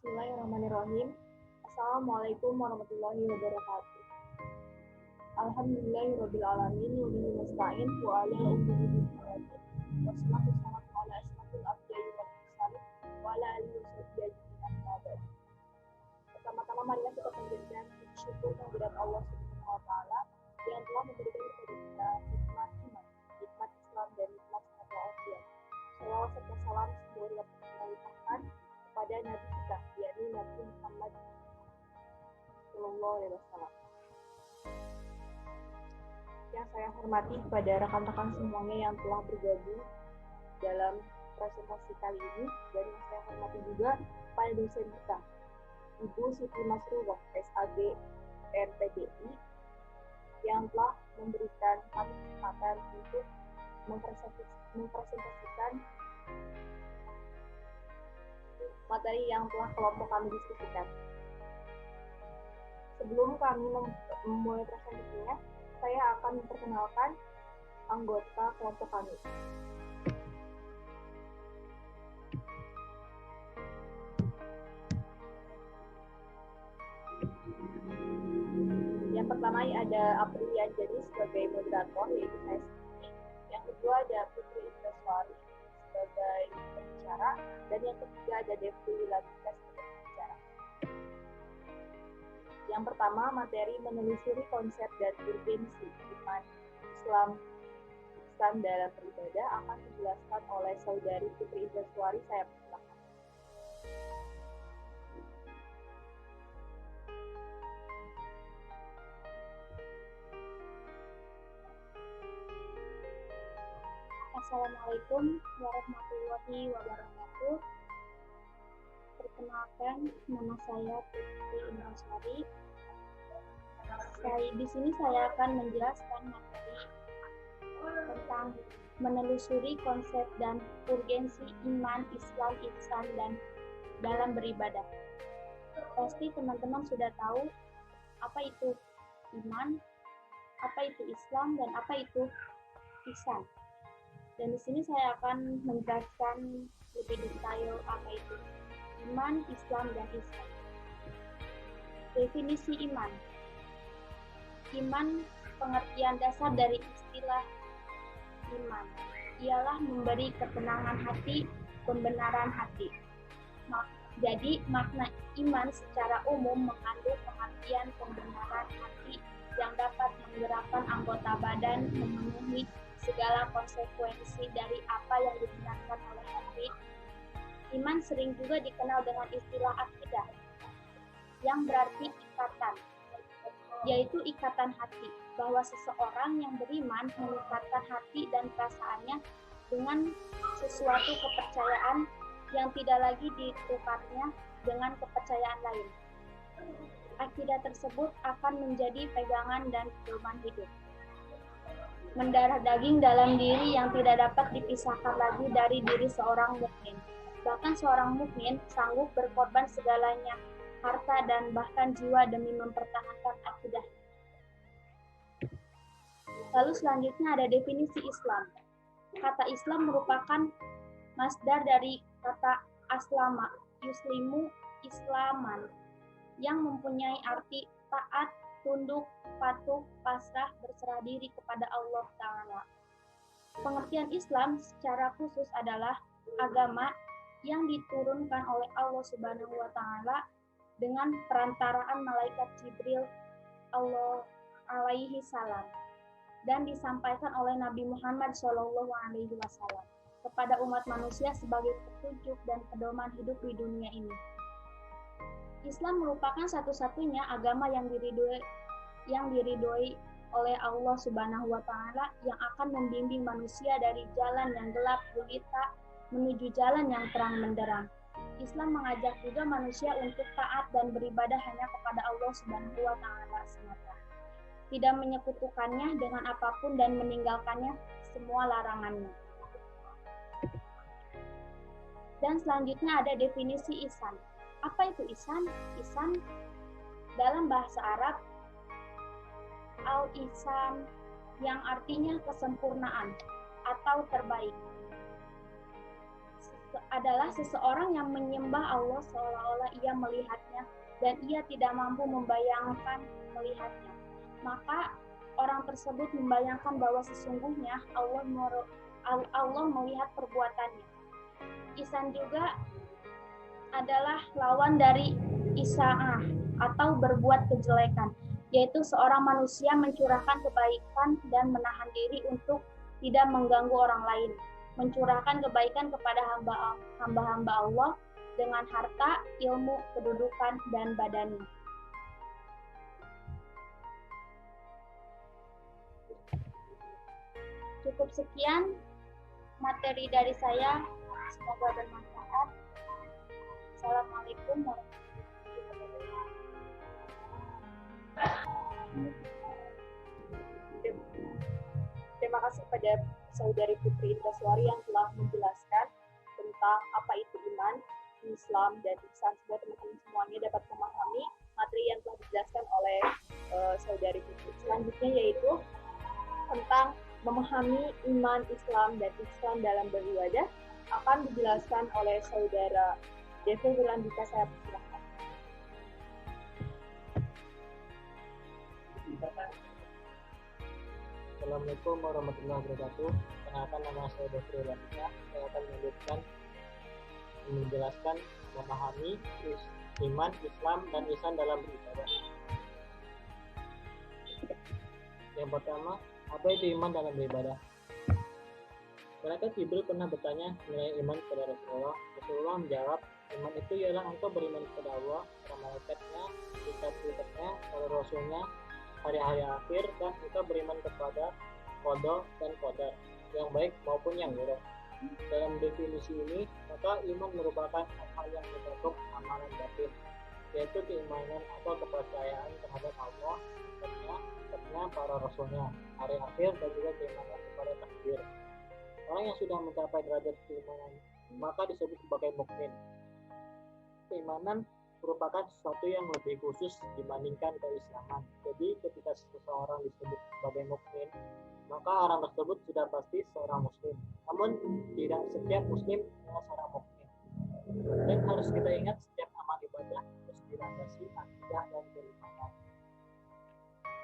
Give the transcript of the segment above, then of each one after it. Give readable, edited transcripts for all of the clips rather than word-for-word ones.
Bismillahirrahmanirrahim. Assalamualaikum warahmatullahi wabarakatuh. Alhamdulillahirabbil alamin wa bihi nasta'in wa ala umuri dunya. Wassalatu wassalamu ala asyrafil anbiya'i wal mursalin wa ala alihi washabbihi ajmain amma ba'd. Pertama-tama marilah kita panjatkan syukur kehadirat Allah Subhanahu wa taala yang telah memberikan kepada kita nikmat iman, nikmat Islam dan nikmat kebahagiaan. Shalawat serta salam semoga kita limpahkan kepada Nabi kita, yakni Nabi Muhammad Sallallahu Alaihi Wasallam. Yang saya hormati kepada rekan-rekan semuanya yang telah bergabung dalam presentasi kali ini, dan yang saya hormati juga pada dosen kita, Ibu Siti Masruwah, SAG RPDI, yang telah memberikan kami kesempatan untuk mempresentasikan materi yang telah kelompok kami diskusikan. Sebelum kami memulai presentasinya, saya akan memperkenalkan anggota kelompok kami. Yang pertama ada Aprilia Anjani sebagai moderator, yaitu saya sendiri. Yang kedua ada Putri Indaswari sebagai pembicara, dan yang ketiga ada Devi Latika sebagai pembicara. Yang pertama, materi menelusuri konsep dan urgensi iman Islam dalam beribadah akan dijelaskan oleh Saudari Putri Indaswari. Saya persilakan. Assalamualaikum warahmatullahi wabarakatuh. Perkenalkan, nama saya Putri Indaswari. Di sini saya akan menjelaskan materi tentang menelusuri konsep dan urgensi iman, Islam, ihsan, dan dalam beribadah. Pasti teman-teman sudah tahu apa itu iman, apa itu Islam, dan apa itu ihsan. Dan di sini saya akan menjelaskan lebih detail apa itu iman, Islam, dan ihsan. Definisi iman. Iman, pengertian dasar dari istilah iman, ialah memberi ketenangan hati, pembenaran hati. Jadi, makna iman secara umum mengandung pengertian pembenaran hati yang dapat menggerakkan anggota badan memenuhi segala konsekuensi dari apa yang dibenarkan oleh hati. Iman sering juga dikenal dengan istilah akidah, yang berarti ikatan, yaitu ikatan hati, bahwa seseorang yang beriman mengikatkan hati dan perasaannya dengan sesuatu kepercayaan yang tidak lagi ditukarnya dengan kepercayaan lain. Akidah tersebut akan menjadi pegangan dan pedoman hidup. Mendarah daging dalam diri yang tidak dapat dipisahkan lagi dari diri seorang mukmin. Bahkan seorang mukmin sanggup berkorban segalanya, harta dan bahkan jiwa demi mempertahankan akidah. Lalu selanjutnya ada definisi Islam. Kata Islam merupakan masdar dari kata aslama, yuslimu, islaman, yang mempunyai arti taat, tunduk, patuh, pasrah, berserah diri kepada Allah Ta'ala. Pengertian Islam secara khusus adalah agama yang diturunkan oleh Allah Subhanahu wa Ta'ala dengan perantaraan malaikat Jibril Allah alaihi salam, dan disampaikan oleh Nabi Muhammad Shallallahu Alaihi Wasallam kepada umat manusia sebagai petunjuk dan pedoman hidup di dunia ini. Islam merupakan satu-satunya agama yang diridhoi oleh Allah Subhanahu wa Ta'ala yang akan membimbing manusia dari jalan yang gelap gulita menuju jalan yang terang benderang. Islam mengajak juga manusia untuk taat dan beribadah hanya kepada Allah Subhanahu wa Ta'ala semata, tidak menyekutukannya dengan apapun dan meninggalkannya semua larangannya. Dan selanjutnya ada definisi ihsan. Apa itu ihsan? Ihsan dalam bahasa Arab al-ihsan, yang artinya kesempurnaan atau terbaik. adalah seseorang yang menyembah Allah seolah-olah ia melihatnya dan ia tidak mampu membayangkan melihatnya. Maka orang tersebut membayangkan bahwa sesungguhnya Allah melihat perbuatannya. Ihsan juga adalah lawan dari isa'ah atau berbuat kejelekan, yaitu seorang manusia mencurahkan kebaikan dan menahan diri untuk tidak mengganggu orang lain, mencurahkan kebaikan kepada hamba-hamba Allah dengan harta, ilmu, kedudukan, dan badannya. Cukup sekian materi dari saya, semoga bermanfaat. Assalamualaikum warahmatullahi wabarakatuh. Terima kasih pada Saudari Putri Indraswari yang telah menjelaskan tentang apa itu iman, Islam, dan ihsan. Semoga teman-teman semuanya dapat memahami materi yang telah dijelaskan oleh Saudari Putri. Selanjutnya yaitu tentang memahami iman, Islam, dan ihsan dalam beribadah akan dijelaskan oleh Saudara Devi Wirlandika. Saya persilahkan. Assalamualaikum warahmatullahi wabarakatuh. Perkenalkan, nama saya Devi Wirlandika. Saya akan menjelaskan memahami iman, Islam, dan ihsan dalam beribadah. Yang pertama, apa itu iman dalam beribadah? Malaikat Jibril pernah bertanya mengenai iman kepada Rasulullah. Rasulullah menjawab, iman itu ialah engkau beriman kepada Allah, kepada malaikatnya, kitab-kitabnya, para rasulnya, hari-hari akhir, dan engkau beriman kepada qada dan qadar, yang baik maupun yang buruk. Dalam definisi ini, maka iman merupakan hal yang mencakup amalan batin, yaitu keimanan atau kepercayaan terhadap Allah, kitabnya, para rasulnya, hari akhir, dan juga keimanan kepada takdir. Orang yang sudah mencapai derajat keimanan maka disebut sebagai mukmin. Keimanan merupakan sesuatu yang lebih khusus dibandingkan keislaman. Jadi ketika seseorang disebut sebagai mukmin, maka orang tersebut sudah pasti seorang muslim. Namun tidak setiap muslim adalah seorang mukmin. Dan harus kita ingat, setiap amal ibadah harus dilandasi akidah dan keimanan.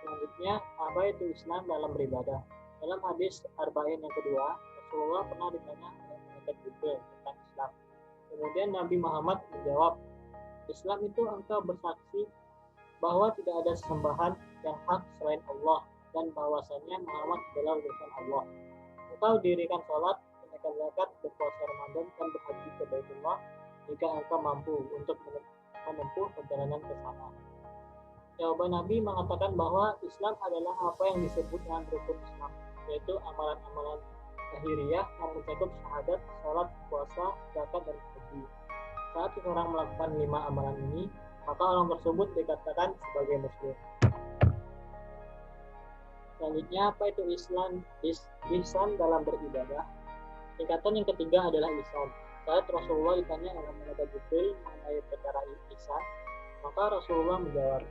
Selanjutnya, apa itu Islam dalam beribadah? Dalam hadis Arba'in yang kedua, Rasulullah pernah ditanya oleh malaikat Jibril tentang Islam. Kemudian Nabi Muhammad menjawab, Islam itu engkau bersaksi bahwa tidak ada sesembahan yang hak selain Allah dan bahwasanya Muhammad adalah utusan Allah. Engkau dirikan sholat, menunaikan zakat, berpuasa Ramadan, dan berhaji ke Baitullah jika engkau mampu untuk menempuh perjalanan ke sana. Jawaban Nabi mengatakan bahwa Islam adalah apa yang disebut dengan rukun Islam, yaitu amalan-amalan lahiriah yang mencakup syahadat, sholat, puasa, zakat, dan haji. Saat seseorang melakukan 5 amalan ini, maka orang tersebut dikatakan sebagai muslim. Selanjutnya, apa itu ihsan dalam beribadah? Tingkatan yang ketiga adalah ihsan. Saat Rasulullah ditanya oleh malaikat Jibril mengenai perkara ihsan, maka Rasulullah menjawab,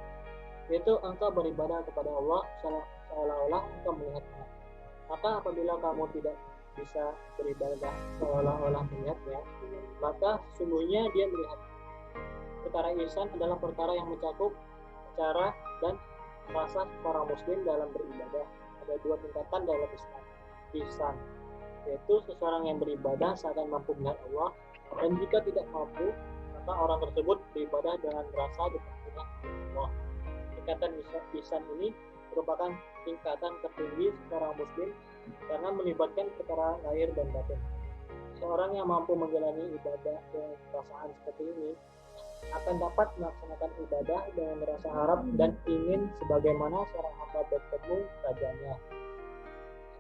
yaitu engkau beribadah kepada Allah seolah-olah engkau melihatnya. Maka apabila kamu tidak bisa beribadah seolah-olah melihatnya, maka sesungguhnya dia melihatnya. Perkara ihsan adalah perkara yang mencakup cara dan rasa seorang muslim dalam beribadah. Ada 2 tingkatan dalam Islam. Ihsan, yaitu seseorang yang beribadah seakan mampu melihat Allah, dan jika tidak mampu, maka orang tersebut beribadah dengan rasa dipermudah Allah. Tingkatan ihsan ini merupakan tingkatan tertinggi seorang muslim karena melibatkan perkara lahir dan batin. Seorang yang mampu menjalani ibadah dengan perasaan seperti ini akan dapat melaksanakan ibadah dengan merasa harap dan ingin sebagaimana seorang hamba bertemu rajanya,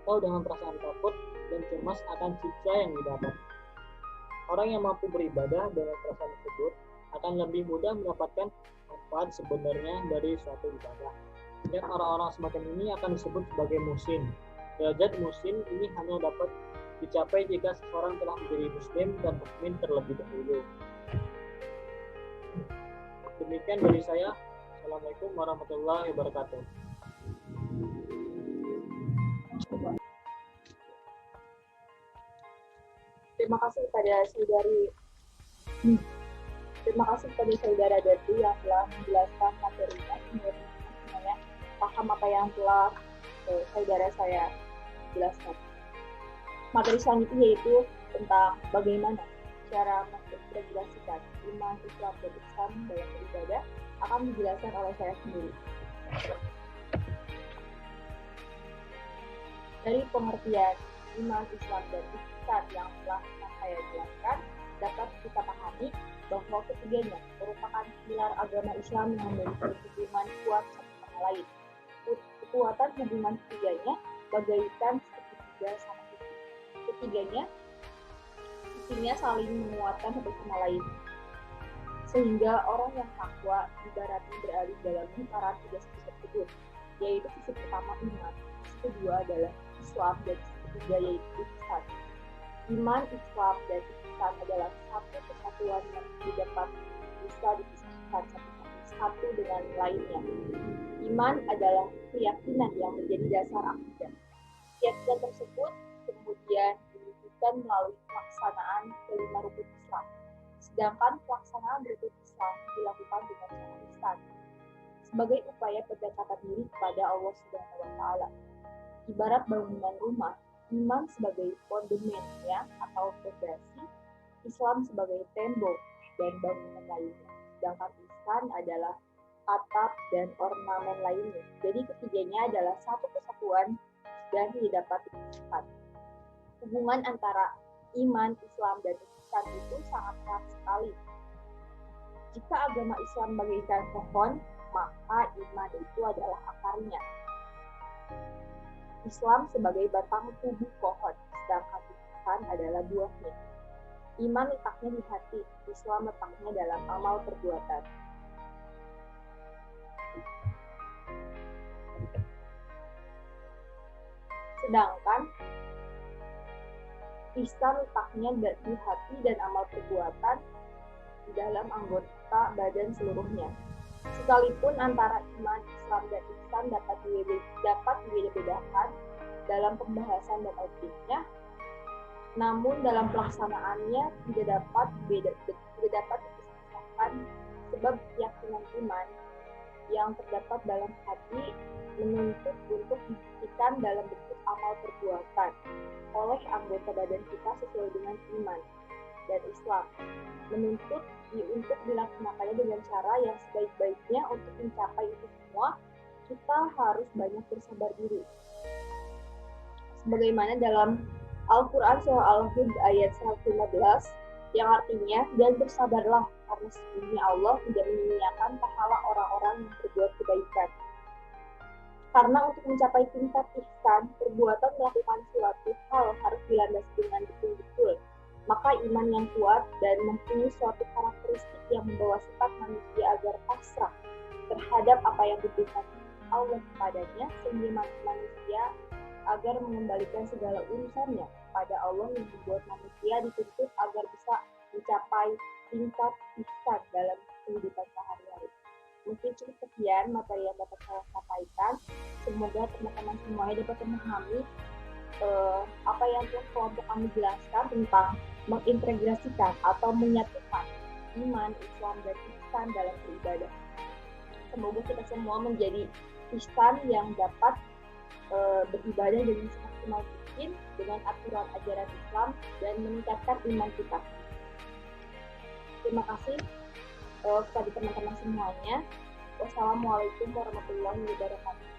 atau dengan perasaan takut dan cemas akan siksa yang didapat. Orang yang mampu beribadah dengan perasaan tersebut akan lebih mudah mendapatkan manfaat sebenarnya dari suatu ibadah. Dan orang-orang semacam ini akan disebut sebagai muhsin. Derajat muhsin ini hanya dapat dicapai jika seseorang telah menjadi muslim dan mukmin terlebih dahulu. Demikian dari saya. Assalamualaikum warahmatullahi wabarakatuh. Terima kasih kepada Terima kasih kepada saudara Datu yang telah menjelaskan materinya. Semuanya paham apa yang telah saudara saya jelaskan. Materi selanjutnya yaitu tentang bagaimana cara mengintegrasikan iman, Islam, dan Ihsan dalam beribadah akan dijelaskan oleh saya sendiri. Dari pengertian iman, Islam, dan Ihsan yang telah saya jelaskan, dapat kita pahami bahwa ketiganya merupakan pilar agama Islam yang memiliki hubungan kuat satu sama lain. Kekuatan hubungan ketiganya bagaikan segitiga sama sisi. Ketiganya sisinya saling menguatkan satu sama lain. Sehingga orang yang takwa ibaratnya berada dalam lingkaran tiga sisi tersebut, yaitu sisi pertama iman, sisi kedua adalah Islam, dan sisi ketiga yaitu Ihsan. Iman, Islam, dan Ihsan adalah satu kesatuan yang tidak dapat bisa dipisahkan satu dengan lainnya. Iman adalah keyakinan yang menjadi dasar akidah. Keyakinan tersebut kemudian diwujudkan melalui pelaksanaan kelima rukun Islam. Sedangkan pelaksanaan rukun Islam dilakukan dengan cara ihsan sebagai upaya pendekatan diri kepada Allah Subhanahu wa taala. Ibarat bangunan rumah, iman sebagai fondemennya atau fondasi, Islam sebagai tembok dan bangunan lainnya. Sedangkan ihsan adalah atap dan ornamen lainnya. Jadi ketiganya adalah satu kesatuan dan tidak dapat dipisahkan. Hubungan antara iman, Islam, dan ihsan itu sangat erat sekali. Jika agama Islam bagaikan pohon, maka iman itu adalah akarnya. Islam sebagai batang tubuh pohon, sedangkan ihsan adalah buahnya. Iman letaknya di hati, Islam letaknya dalam amal perbuatan. Sedangkan ihsan letaknya di hati dan amal perbuatan di dalam anggota badan seluruhnya. Sekalipun antara iman, Islam, dan ihsan dapat dibedakan dalam pembahasan dan objeknya, namun dalam pelaksanaannya tidak dapat dipisahkan, sebab keyakinan iman yang terdapat dalam hati menuntut untuk dibuktikan dalam bentuk amal perbuatan oleh anggota badan kita sesuai dengan iman, dan Islam menuntut untuk dilaksanakannya dengan cara yang sebaik-baiknya. Untuk mencapai itu semua, kita harus banyak bersabar diri. Sebagaimana dalam Al-Quran surah Al-Hud ayat 115 yang artinya, dan bersabarlah karena sesungguhnya Allah tidak menyia-nyiakan pahala orang-orang yang berbuat kebaikan. Karena untuk mencapai tingkat ihsan, perbuatan melakukan suatu hal harus dilandasi dengan betul-betul. Maka iman yang kuat dan mempunyai suatu karakteristik yang membawa sifat manusia agar pasrah terhadap apa yang diberikan Allah kepadanya, sehingga manusia agar mengembalikan segala urusannya kepada Allah yang membuat manusia dituntut agar bisa mencapai tingkat ihsan dalam kehidupan sehari-hari. Mungkin cukup sekian materi yang dapat saya sampaikan. Semoga teman-teman semuanya dapat memahami apa yang telah kelompok kami jelaskan tentang mengintegrasikan atau menyatukan iman, Islam, dan ihsan dalam beribadah. Semoga kita semua menjadi ihsan yang dapat beribadah dengan semaksimal mungkin dengan aturan ajaran Islam dan meningkatkan iman kita. Terima kasih kepada teman-teman semuanya. Wassalamualaikum warahmatullahi wabarakatuh.